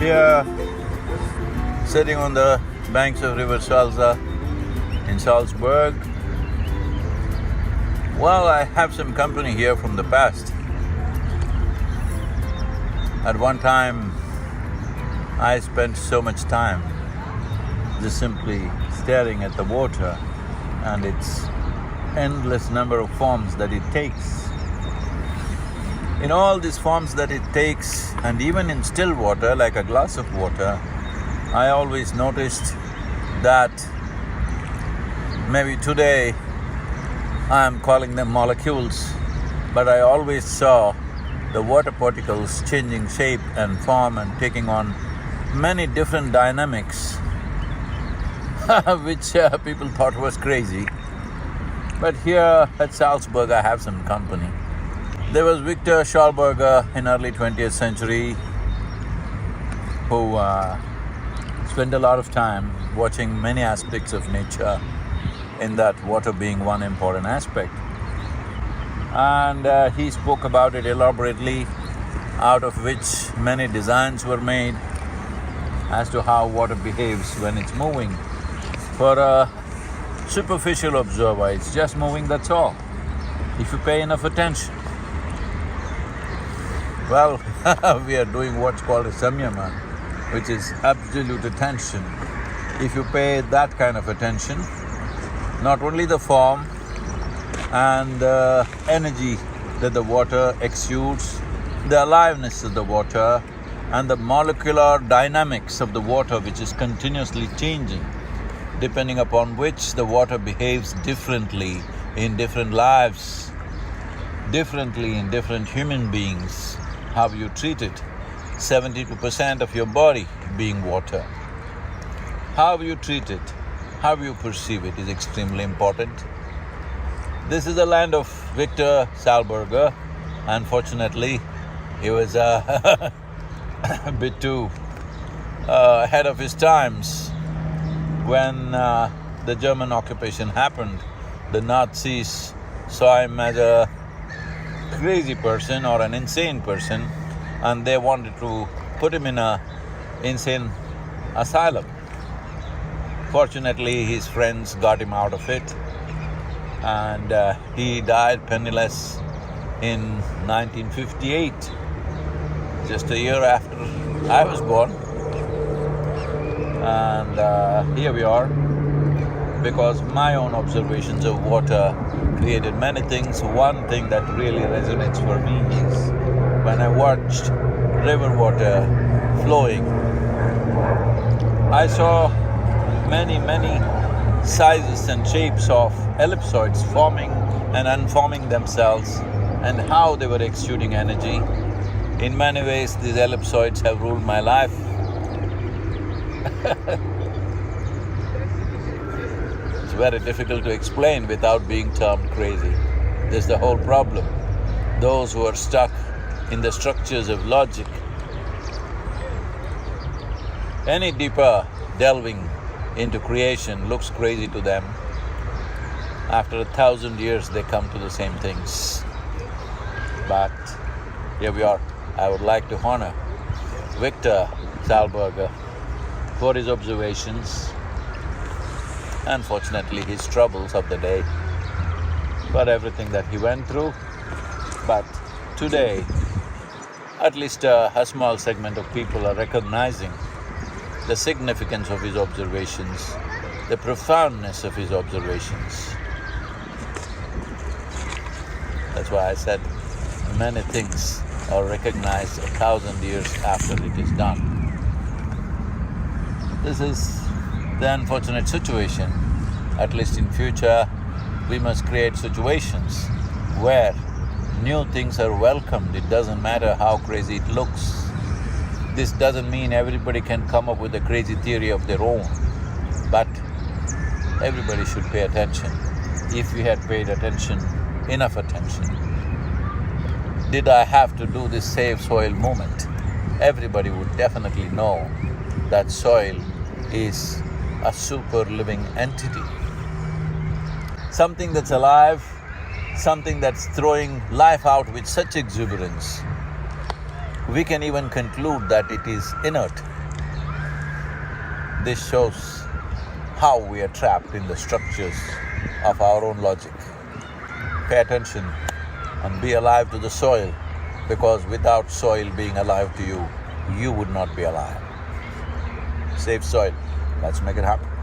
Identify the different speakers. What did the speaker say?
Speaker 1: Here, sitting on the banks of river Salzach in Salzburg. Well, I have some company here from the past. At one time, I spent so much time just simply staring at the water and its endless number of forms that it takes. In all these forms that it takes, and even in still water, like a glass of water, I always noticed that maybe today I am calling them molecules, but I always saw the water particles changing shape and form and taking on many different dynamics which people thought was crazy. But here at Salzburg I have some company. There was Victor Schauberger in early 20th century who spent a lot of time watching many aspects of nature, in that water being one important aspect. And he spoke about it elaborately, out of which many designs were made as to how water behaves when it's moving. For a superficial observer, it's just moving, that's all, if you pay enough attention. Well, we are doing what's called a samyama, which is absolute attention. If you pay that kind of attention, not only the form and the energy that the water exudes, the aliveness of the water and the molecular dynamics of the water, which is continuously changing, depending upon which the water behaves differently in different lives, differently in different human beings, how you treat it. 72% of your body being water. How you treat it, how you perceive it is extremely important. This is the land of Victor Schauberger. Unfortunately, he was a bit too ahead of his times. When the German occupation happened, the Nazis saw him as a crazy person or an insane person, and they wanted to put him in an insane asylum. Fortunately, his friends got him out of it, and he died penniless in 1958, just a year after I was born. And here we are, because my own observations of water created many things. One thing that really resonates for me is when I watched river water flowing, I saw many sizes and shapes of ellipsoids forming and unforming themselves, and how they were exuding energy. In many ways, these ellipsoids have ruled my life. It's very difficult to explain without being termed crazy. That's the whole problem. Those who are stuck in the structures of logic, any deeper delving into creation looks crazy to them. After 1,000 years, they come to the same things. But here we are. I would like to honor Victor Schauberger for his observations, unfortunately his troubles of the day, for everything that he went through. But today, at least a small segment of people are recognizing the significance of his observations, the profoundness of his observations. That's why I said many things are recognized 1,000 years after it is done. This is the unfortunate situation. At least in future, we must create situations where new things are welcomed. It doesn't matter how crazy it looks. This doesn't mean everybody can come up with a crazy theory of their own, but everybody should pay attention. If we had paid attention, enough attention. Did I have to do this Save Soil movement? Everybody would definitely know that soil is a super living entity. Something that's alive, something that's throwing life out with such exuberance. We can even conclude that it is inert. This shows how we are trapped in the structures of our own logic. Pay attention and be alive to the soil, because without soil being alive to you, you would not be alive. Save soil. Let's make it happen.